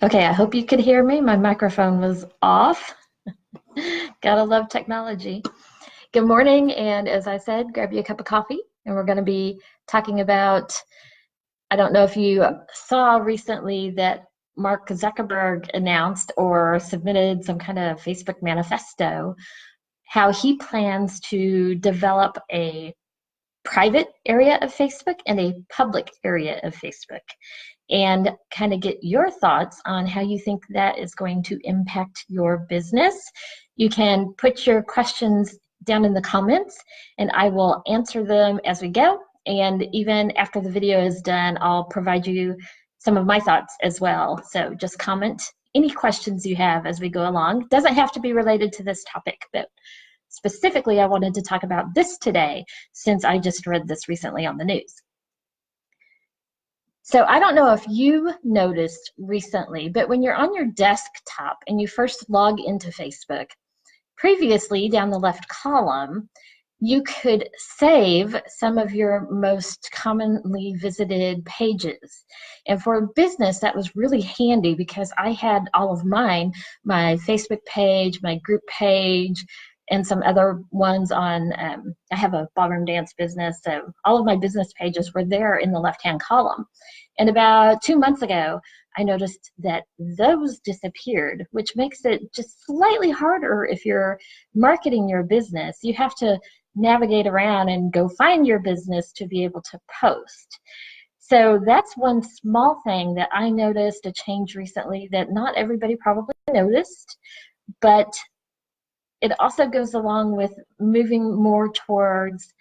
Okay, I hope you could hear me. My microphone was off. Gotta love technology. Good morning, and as I said, grab you a cup of coffee, and we're going to be talking about, I don't know if you saw recently that Mark Zuckerberg announced or submitted some kind of Facebook manifesto, how he plans to develop a private area of Facebook and a public area of Facebook, and kind of get your thoughts on how you think that is going to impact your business. You can put your questions down in the comments and I will answer them as we go. And even after the video is done, I'll provide you some of my thoughts as well. So just comment any questions you have as we go along. Doesn't have to be related to this topic, but specifically, I wanted to talk about this today since I just read this recently on the news. So I don't know if you noticed recently, but when you're on your desktop and you first log into Facebook, previously down the left column, you could save some of your most commonly visited pages. And for a business, that was really handy because I had all of mine, my Facebook page, my group page, and some other ones on, I have a ballroom dance business, so all of my business pages were there in the left-hand column. And about 2 months ago, I noticed that those disappeared, which makes it just slightly harder if you're marketing your business. You have to navigate around and go find your business to be able to post. So that's one small thing that I noticed a change recently that not everybody probably noticed, but it also goes along with moving more towards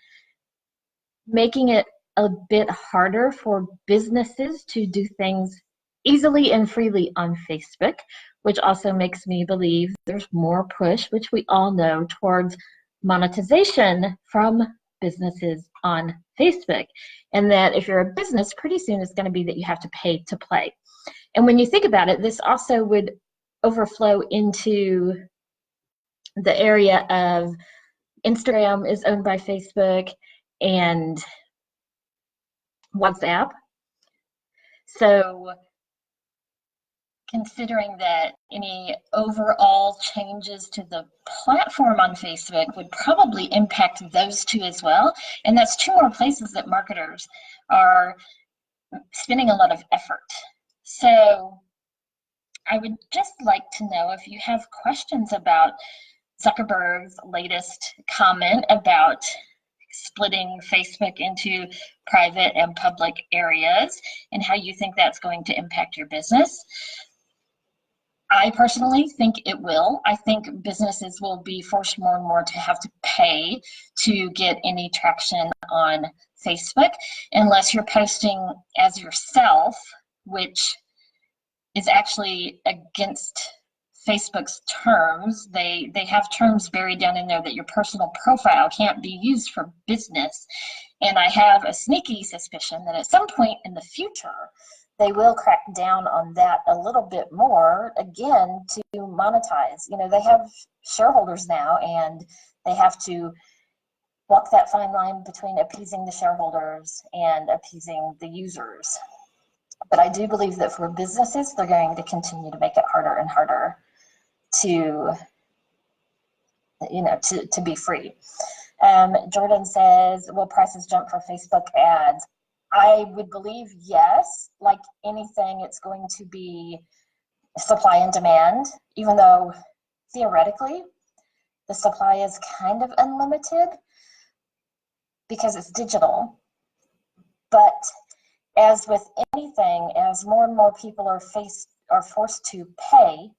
making it a bit harder for businesses to do things easily and freely on Facebook, which also makes me believe there's more push, which we all know, towards monetization from businesses on Facebook. And that if you're a business, pretty soon it's going to be that you have to pay to play. And when you think about it, this also would overflow into the area of Instagram is owned by Facebook and WhatsApp. So considering that any overall changes to the platform on Facebook would probably impact those two as well. And that's two more places that marketers are spending a lot of effort. So I would just like to know if you have questions about Zuckerberg's latest comment about splitting Facebook into private and public areas and how you think that's going to impact your business. I personally think it will. I think businesses will be forced more and more to have to pay to get any traction on Facebook unless you're posting as yourself, which is actually against Facebook's terms. They have terms buried down in there that your personal profile can't be used for business. And I have a sneaky suspicion that at some point in the future, they will crack down on that a little bit more, again, to monetize. You know, they have shareholders now, and they have to walk that fine line between appeasing the shareholders and appeasing the users. But I do believe that for businesses, they're going to continue to make it harder and harder to, to be free. Jordan says, will prices jump for Facebook ads? I would believe yes. Like anything, it's going to be supply and demand, even though theoretically the supply is kind of unlimited because it's digital. But as with anything, as more and more people are forced to pay,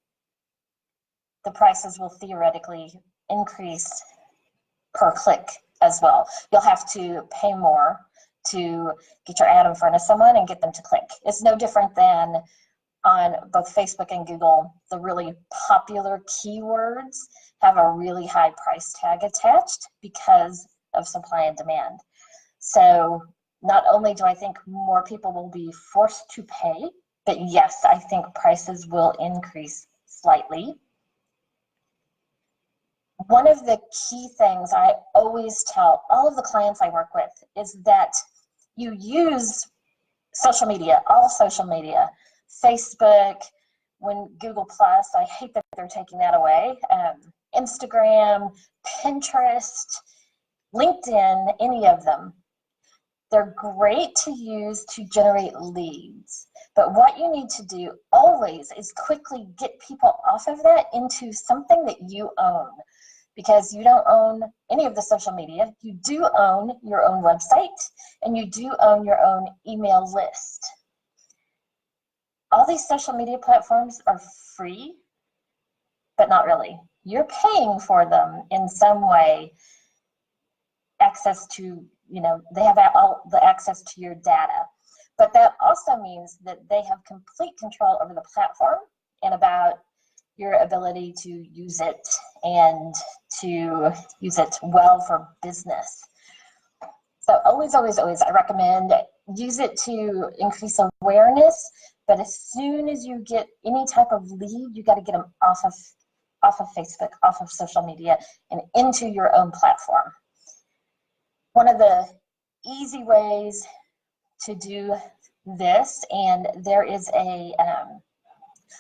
the prices will theoretically increase per click as well. You'll have to pay more to get your ad in front of someone and get them to click. It's no different than on both Facebook and Google. The really popular keywords have a really high price tag attached because of supply and demand. So not only do I think more people will be forced to pay, but yes, I think prices will increase slightly. One of the key things I always tell all of the clients I work with is that you use social media, all social media, Facebook, when Google Plus, I hate that they're taking that away. Instagram, Pinterest, LinkedIn, any of them. They're great to use to generate leads. But what you need to do always is quickly get people off of that into something that you own. Because you don't own any of the social media, you do own your own website, and you do own your own email list. All these social media platforms are free, but not really. You're paying for them in some way, access to, they have all the access to your data. But that also means that they have complete control over the platform and about your ability to use it and to use it well for business. So always, always, always, I recommend use it to increase awareness, but as soon as you get any type of lead, you got to get them off of Facebook, off of social media, and into your own platform. One of the easy ways to do this, and there is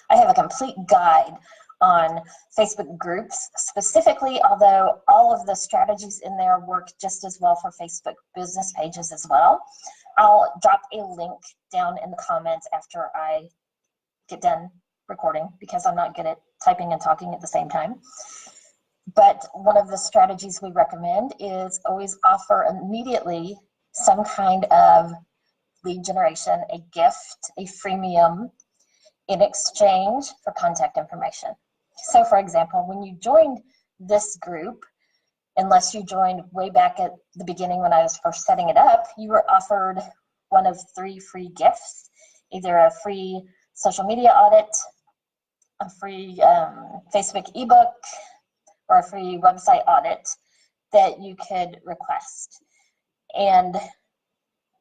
I have a complete guide on Facebook groups specifically, although all of the strategies in there work just as well for Facebook business pages as well. I'll drop a link down in the comments after I get done recording because I'm not good at typing and talking at the same time. But one of the strategies we recommend is always offer immediately some kind of lead generation, a gift, a freemium, in exchange for contact information. So for example, when you joined this group, unless you joined way back at the beginning when I was first setting it up, you were offered one of 3 free gifts, either a free social media audit, a free Facebook ebook, or a free website audit that you could request. And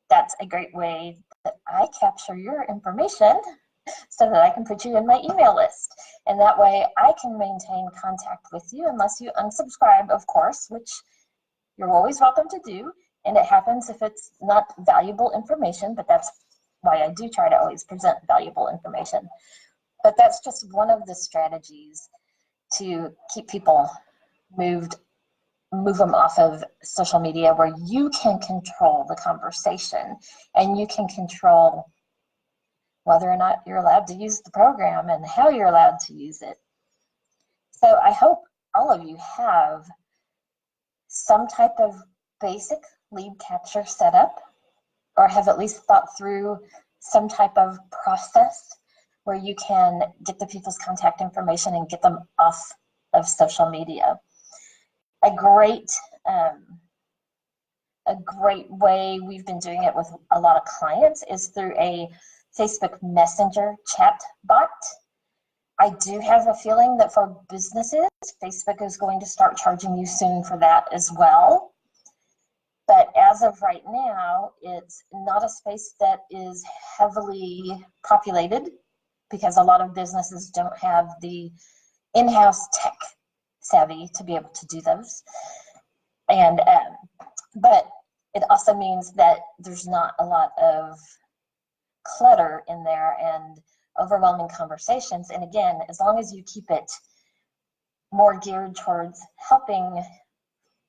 that's a great way that I capture your information so that I can put you in my email list. And that way I can maintain contact with you unless you unsubscribe, of course, which you're always welcome to do. And it happens if it's not valuable information, but that's why I do try to always present valuable information. But that's just one of the strategies to keep people move them off of social media, where you can control the conversation and you can control whether or not you're allowed to use the program and how you're allowed to use it. So I hope all of you have some type of basic lead capture set up, or have at least thought through some type of process where you can get the people's contact information and get them off of social media. A great way we've been doing it with a lot of clients is through a Facebook Messenger chat bot. I do have a feeling that for businesses, Facebook is going to start charging you soon for that as well. But as of right now, it's not a space that is heavily populated because a lot of businesses don't have the in-house tech savvy to be able to do those. And but it also means that there's not a lot of clutter in there and overwhelming conversations. And again, as long as you keep it more geared towards helping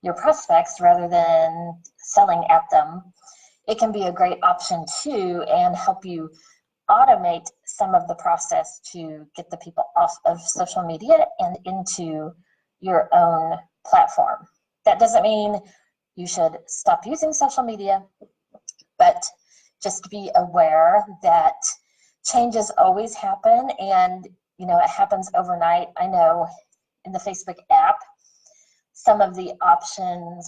your prospects rather than selling at them, it can be a great option too, and help you automate some of the process to get the people off of social media and into your own platform. That doesn't mean you should stop using social media, but just be aware that changes always happen, and it happens overnight. I know in the Facebook app, some of the options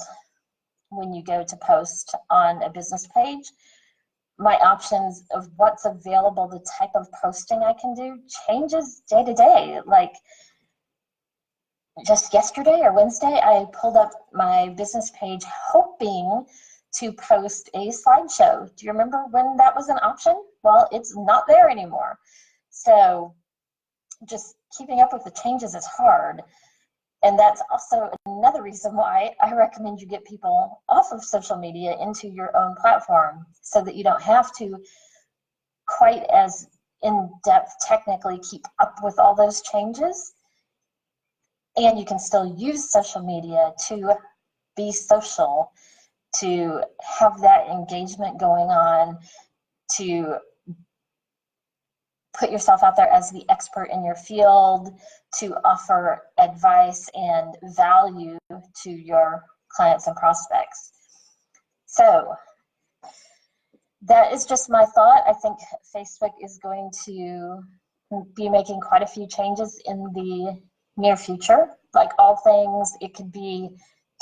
when you go to post on a business page, my options of what's available, the type of posting I can do changes day to day. Like just yesterday or Wednesday, I pulled up my business page hoping to post a slideshow. Do you remember when that was an option? Well, it's not there anymore. So just keeping up with the changes is hard. And that's also another reason why I recommend you get people off of social media into your own platform, so that you don't have to quite as in depth technically keep up with all those changes. And you can still use social media to be social, to have that engagement going on, to put yourself out there as the expert in your field, to offer advice and value to your clients and prospects. So that is just my thought. I think Facebook is going to be making quite a few changes in the near future. Like all things, it could be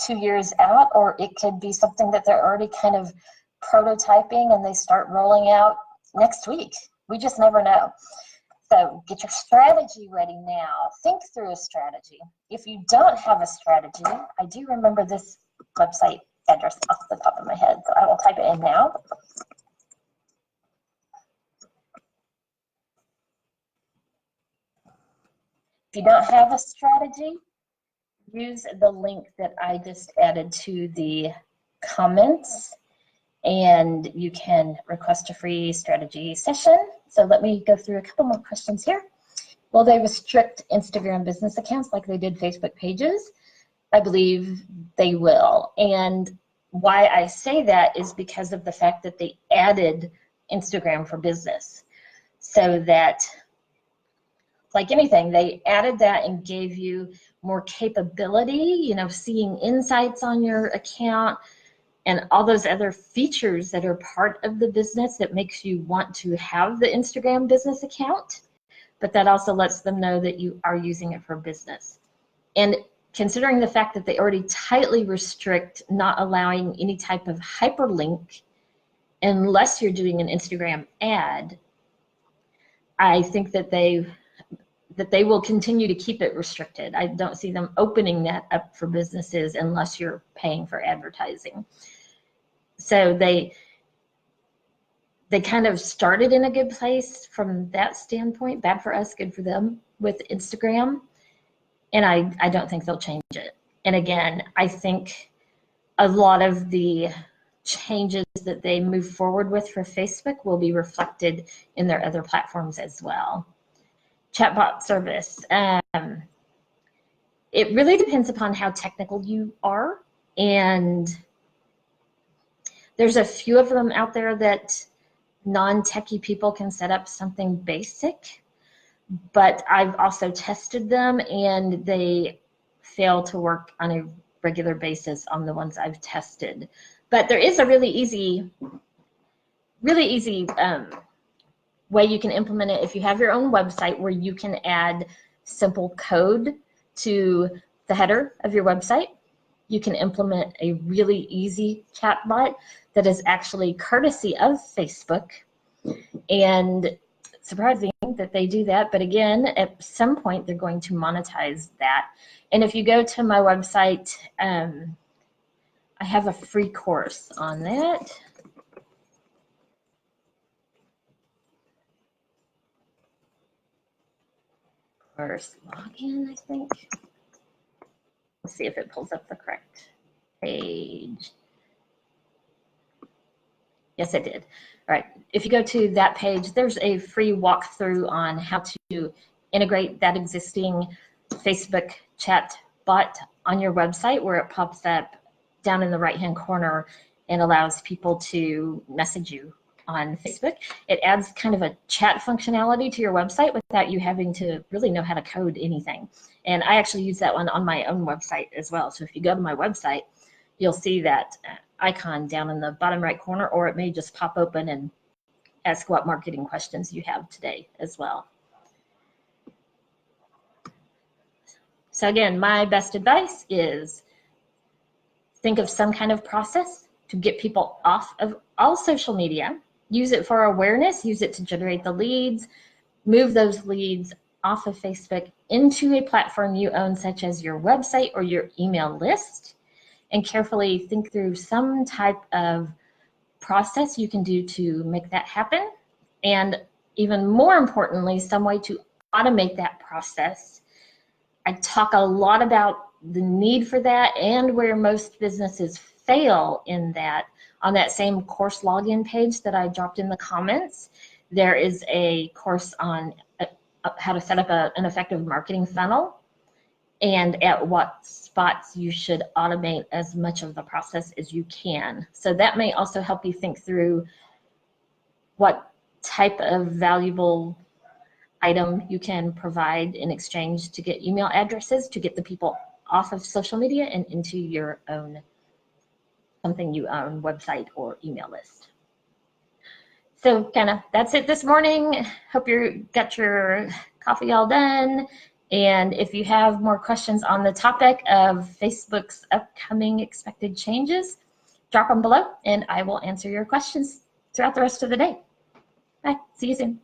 2 years out, or it could be something that they're already kind of prototyping and they start rolling out next week. We just never know. So get your strategy ready now. Think through a strategy. If you don't have a strategy, I do remember this website address off the top of my head, so I will type it in now. If you don't have a strategy, use the link that I just added to the comments, and you can request a free strategy session. So let me go through a couple more questions here. Will they restrict Instagram business accounts like they did Facebook pages? I believe they will. And why I say that is because of the fact that they added Instagram for Business. So that, like anything, they added that and gave you more capability, you know, seeing insights on your account and all those other features that are part of the business that makes you want to have the Instagram business account, but that also lets them know that you are using it for business. And considering the fact that they already tightly restrict not allowing any type of hyperlink unless you're doing an Instagram ad, I think that they will continue to keep it restricted. I don't see them opening that up for businesses unless you're paying for advertising. So they kind of started in a good place from that standpoint. Bad for us, good for them with Instagram. And I don't think they'll change it. And again, I think a lot of the changes that they move forward with for Facebook will be reflected in their other platforms as well. Chatbot service. It really depends upon how technical you are, and there's a few of them out there that non-techie people can set up something basic, but I've also tested them and they fail to work on a regular basis on the ones I've tested. But there is a really easy way you can implement it if you have your own website, where you can add simple code to the header of your website. You can implement a really easy chatbot that is actually courtesy of Facebook. And surprising that they do that, but again, at some point they're going to monetize that. And if you go to my website, I have a free course on that. First login, I think. Let's see if it pulls up the correct page. Yes, it did. All right, if you go to that page, there's a free walkthrough on how to integrate that existing Facebook chat bot on your website, where it pops up down in the right-hand corner and allows people to message you on Facebook. It adds kind of a chat functionality to your website without you having to really know how to code anything. And I actually use that one on my own website as well. So if you go to my website, you'll see that icon down in the bottom right corner, or it may just pop open and ask what marketing questions you have today as well. So again, my best advice is think of some kind of process to get people off of all social media. Use it for awareness, use it to generate the leads, move those leads off of Facebook into a platform you own, such as your website or your email list, and carefully think through some type of process you can do to make that happen. And even more importantly, some way to automate that process. I talk a lot about the need for that and where most businesses fail in that on that same course login page that I dropped in the comments. There is a course on how to set up an effective marketing funnel and at what spots you should automate as much of the process as you can. So that may also help you think through what type of valuable item you can provide in exchange to get email addresses to get the people off of social media and into your own, something you own, website or email list. So kind of that's it this morning. Hope you got your coffee all done. And if you have more questions on the topic of Facebook's upcoming expected changes, drop them below and I will answer your questions throughout the rest of the day. Bye, see you soon.